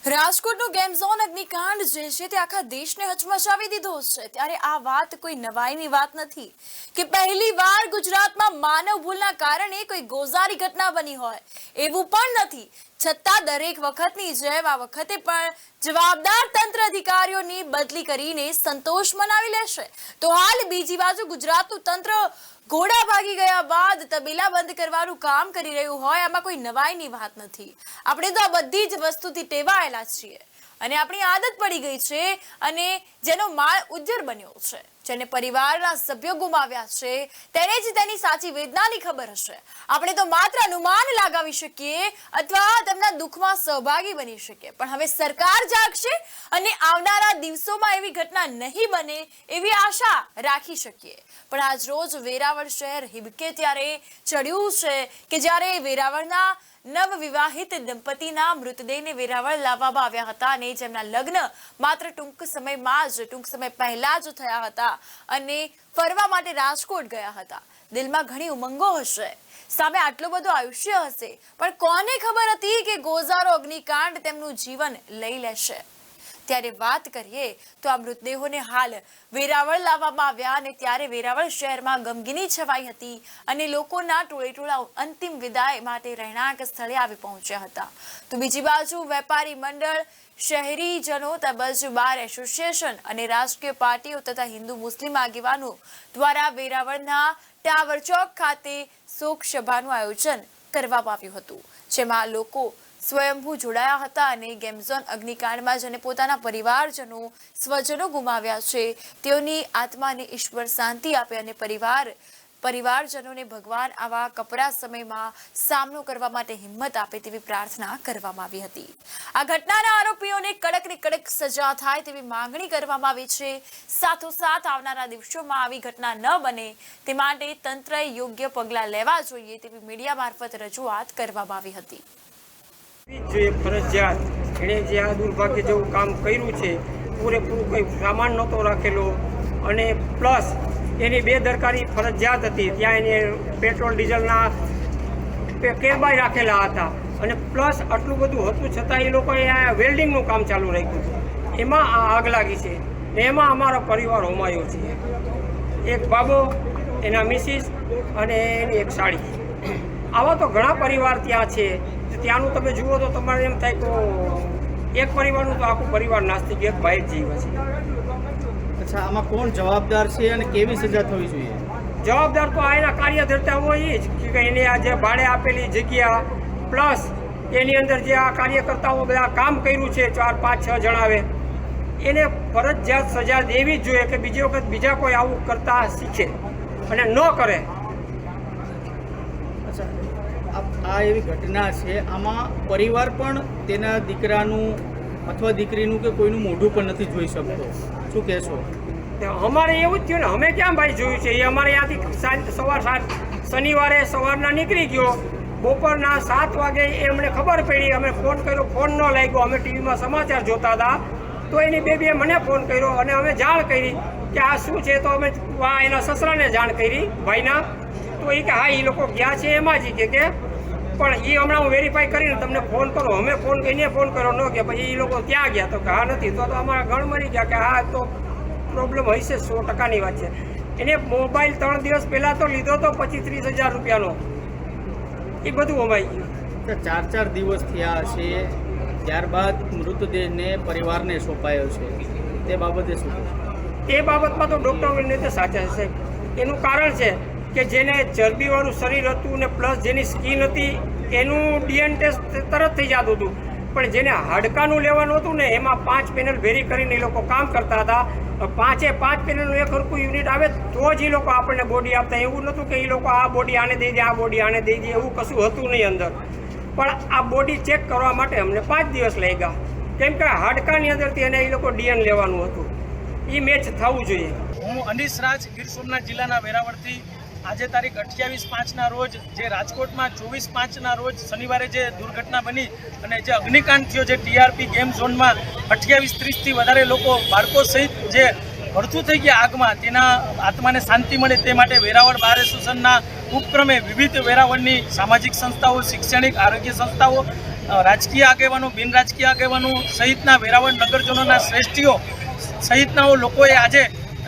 રાજકોટનો game zone અગ્નિકાંડ જે છે તે આખા દેશને હચમચાવી દીધો છે। ત્યારે આ વાત કોઈ નવાઈની વાત નથી કે પહેલીવાર ગુજરાતમાં માનવ ભૂલના કારણે કોઈ ગોઝારી ઘટના બની હોય, એવું પણ નથી। છતાં દરેક વખતની જેમ આ વખતે પણ જવાબદાર તંત્ર અધિકારીઓની બદલી કરીને સંતોષ મનાવી લેશે। તો હાલ બીજી બાજુ ગુજરાતનું તંત્ર ઘોડા ભાગી ગયા બાદ તબેલા બંધ કરવાનું કામ કરી રહ્યું હોય, આમાં કોઈ નવાઈની વાત નથી। આપણે તો આ બધી જ વસ્તુથી ટેવાયેલા છીએ અને આપણી આદત પડી ગઈ છે અને જેનો માળ ઉજ્જર બન્યો છે, જેને પરિવારના સભ્યો ગુમાવ્યા છે, તેને જ તેની સાચી વેદનાની ખબર હશે। આપણે તો માત્ર અનુમાન લગાવી શકીએ અથવા તેમના દુઃખમાં સહભાગી બની શકીએ, પણ હવે સરકાર જાગશે અને આવનારા દિવસોમાં એવી ઘટના નહીં બને એવી આશા રાખી શકીએ। પણ આજ રોજ વેરાવળ શહેર હિબકે ત્યારે ચડ્યું છે કે જ્યારે વેરાવળના નવવિવાહિત દંપતીના મૃતદેહને વેરાવળ લાવવામાં આવ્યા હતા અને જેમના લગ્ન માત્ર ટૂંક સમય પહેલા જ થયા હતા અને ફરવા માટે રાજકોટ ગયા હતા। દિલમાં ઘણી ઉમંગો હશે, સામે આટલું બધું આયુષ્ય હશે, પણ કોને ખબર હતી કે ગોઝારો અગ્નિકાંડ તેમનું જીવન લઈ લેશે। ત્યારે વાત કરીએ તો આ મૃતદેહોને હાલ વેરાવળ લાવવામાં આવ્યા અને ત્યારે વેરાવળ શહેરમાં ગમગીની છવાઈ હતી અને લોકોના ટોળેટોળા અંતિમ વિદાય માટે રહેણાંક સ્થળે આવી પહોંચ્યા હતા। તો બીજી બાજુ વેપારી મંડળ, શહેરીજનો તેમજ બાર એસોસિએશન અને રાજકીય પાર્ટીઓ તથા હિન્દુ મુસ્લિમ આગેવાનો દ્વારા વેરાવળના ટાવર ચોક ખાતે શોક સભાનું આયોજન કરવામાં આવ્યું હતું, જેમાં લોકો સ્વયંભૂ જોડાયા હતા અને ગેમ ઝોન અગ્નિકાંડમાં જેને પોતાના પરિવારજનો, સ્વજનો ગુમાવ્યા છે તેઓની આત્માને ઈશ્વર શાંતિ આપે અને પરિવારજનોને ભગવાન આવા કપરા સમયમાં સામનો કરવા માટે હિંમત આપે તેવી પ્રાર્થના કરવામાં આવી હતી। આ ઘટનાના આરોપીઓને કડક ને કડક સજા થાય તેવી માંગણી કરવામાં આવી છે। સાથોસાથ આવનારા દિવસોમાં આવી ઘટના ન બને તે માટે તંત્રએ યોગ્ય પગલાં લેવા જોઈએ તેવી મીડિયા મારફત રજૂઆત કરવામાં આવી હતી। ફરજિયાત એણે જે આ દુર્ભાગ્ય જેવું કામ કર્યું છે, પૂરેપૂરું કંઈ સામાન નહોતો રાખેલો અને પ્લસ એની બેદરકારી ફરજિયાત હતી। ત્યાં એને પેટ્રોલ ડીઝલના કેરબાઈ રાખેલા હતા અને પ્લસ આટલું બધું હતું છતાં એ લોકોએ આ વેલ્ડિંગનું કામ ચાલુ રાખ્યું, એમાં આ આગ લાગી છે ને એમાં અમારો પરિવાર હોમાયો છે। એક બાબો, એના મિસિસ અને એની એક સાડી, આવા તો ઘણા પરિવાર ત્યાં છે। ત્યાંનું તમે જુઓ તો તમારે એમ થાય તો એક પરિવારનું તો આખું પરિવાર નાસ્તિક એક ભાઈ જ જીવે છે। અચ્છા, આમાં કોણ જવાબદાર છે અને કેવી સજા થવી જોઈએ? જવાબદાર તો આ એના કાર્યકર્તા હોય એ જ કે એને આ જે ભાડે આપેલી જગ્યા પ્લસ એની અંદર જે આ કાર્યકર્તાઓ બધા કામ કર્યું છે 4, 5, 6 જણાવે, એને ફરજિયાત સજા દેવી જ જોઈએ કે બીજી વખત બીજા કોઈ આવું કરતા શીખે અને ન કરે। આ એવી ઘટના છે, આમાં પરિવાર પણ તેના દીકરાનું અથવા દીકરીનું કે કોઈનું મોઢું પણ નથી જોઈ શકતો, શું કહેશો? અમારે એવું જ થયું ને, અમે ક્યાં ભાઈ જોયું છે? એ અમારે ત્યાંથી સવાર 7 શનિવારે સવારના નીકળી ગયો, બપોરના 7 વાગે એમને ખબર પડી, અમે ફોન કર્યો, ફોન ન લાગ્યો, અમે ટીવીમાં સમાચાર જોતા હતા તો એની બેબીએ મને ફોન કર્યો અને અમે જાણ કરી કે આ શું છે, તો અમે એના સસરાને જાણ કરી ભાઈના, તો એ કે હા એ લોકો ગયા છે એમાં જ કે પણ એ હમણાં હું વેરીફાઈ કરીને તમને ફોન કરું। અમે ફોન કરીને ફોન કર્યો ન કે પછી એ લોકો ત્યાં ગયા તો કે હા નથી, તો અમારા ગણ મરી ગયા કે હા તો પ્રોબ્લેમ હશે, 100%ની વાત છે। એને મોબાઈલ 3 દિવસ પહેલાં તો લીધો તો 25-30 હજાર રૂપિયાનો, એ બધું અમાઈ ગયું। 4 દિવસ થયા છે, ત્યારબાદ મૃતદેહને પરિવારને સોંપાયો છે, તે બાબતે શું? એ બાબતમાં તો ડૉક્ટરોને તો સાચા છે। એનું કારણ છે કે જેને ચરબીવાળું શરીર હતું ને પ્લસ જેની સ્કિન હતી એનું ડીએનએ ટેસ્ટ તરત થઈ જતું હતું, પણ જેને હાડકાનું લેવાનું હતું ને એમાં 5 પેનલ ભેરી કરીને એ લોકો કામ કરતા હતા। 5 પેનલનું એક હરખું યુનિટ આવે તો જ એ લોકો આપણને બોડી આપતા, એવું નહોતું કે એ લોકો આ બોડી આને દઈ દે, આ બોડી આને દઈ દે, એવું કશું હતું નહીં અંદર। પણ આ બોડી ચેક કરવા માટે અમને 5 દિવસ લાગ્યા, કેમ કે હાડકાની અંદરથી એને એ લોકો ડીએનએ લેવાનું હતું, એ મેચ થવું જોઈએ। હું અનીસ રાજ, ગીર સોમનાથ જિલ્લાના વેરાવળથી આજે તારીખ 28/5ના રોજ જે રાજકોટમાં 24/5ના રોજ શનિવારે જે દુર્ઘટના બની અને જે અગ્નિકાંડ થયો, જે ટીઆરપી ગેમ ઝોનમાં 28-30થી વધારે લોકો બાળકો સહિત જે ભડથું થઈ ગયા આગમાં, તેના આત્માને શાંતિ મળે તે માટે વેરાવળ બાર એસોસિએશનના ઉપક્રમે વિવિધ વેરાવળની સામાજિક સંસ્થાઓ, શૈક્ષણિક, આરોગ્ય સંસ્થાઓ રાજકીય આગેવાનો, બિન રાજકીય આગેવાનો સહિતના વેરાવળ નગરજનોના શ્રેષ્ઠીઓ સહિતના લોકોએ આજે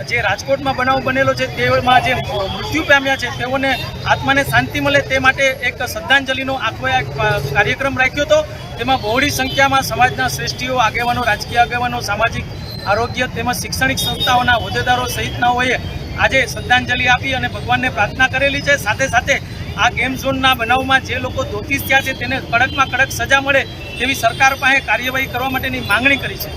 જે રાજકોટમાં બનાવ બનેલો છે તેમાં જે મૃત્યુ પામ્યા છે તેઓને આત્માને શાંતિ મળે તે માટે એક શ્રદ્ધાંજલિનો આખો એક કાર્યક્રમ રાખ્યો હતો. તેમાં બહોળી સંખ્યામાં સમાજના શ્રેષ્ઠીઓ, આગેવાનો, રાજકીય આગેવાનો, સામાજિક, આરોગ્ય તેમજ શૈક્ષણિક સંસ્થાઓના હોદ્દેદારો સહિતનાઓએ આજે શ્રદ્ધાંજલિ આપી અને ભગવાનને પ્રાર્થના કરેલી છે. સાથે સાથે આ ગેમ ઝોનના બનાવમાં જે લોકો દોષિત થયા છે તેને કડકમાં કડક સજા મળે તેવી સરકાર પાસે કાર્યવાહી કરવા માટેની માંગણી કરી છે.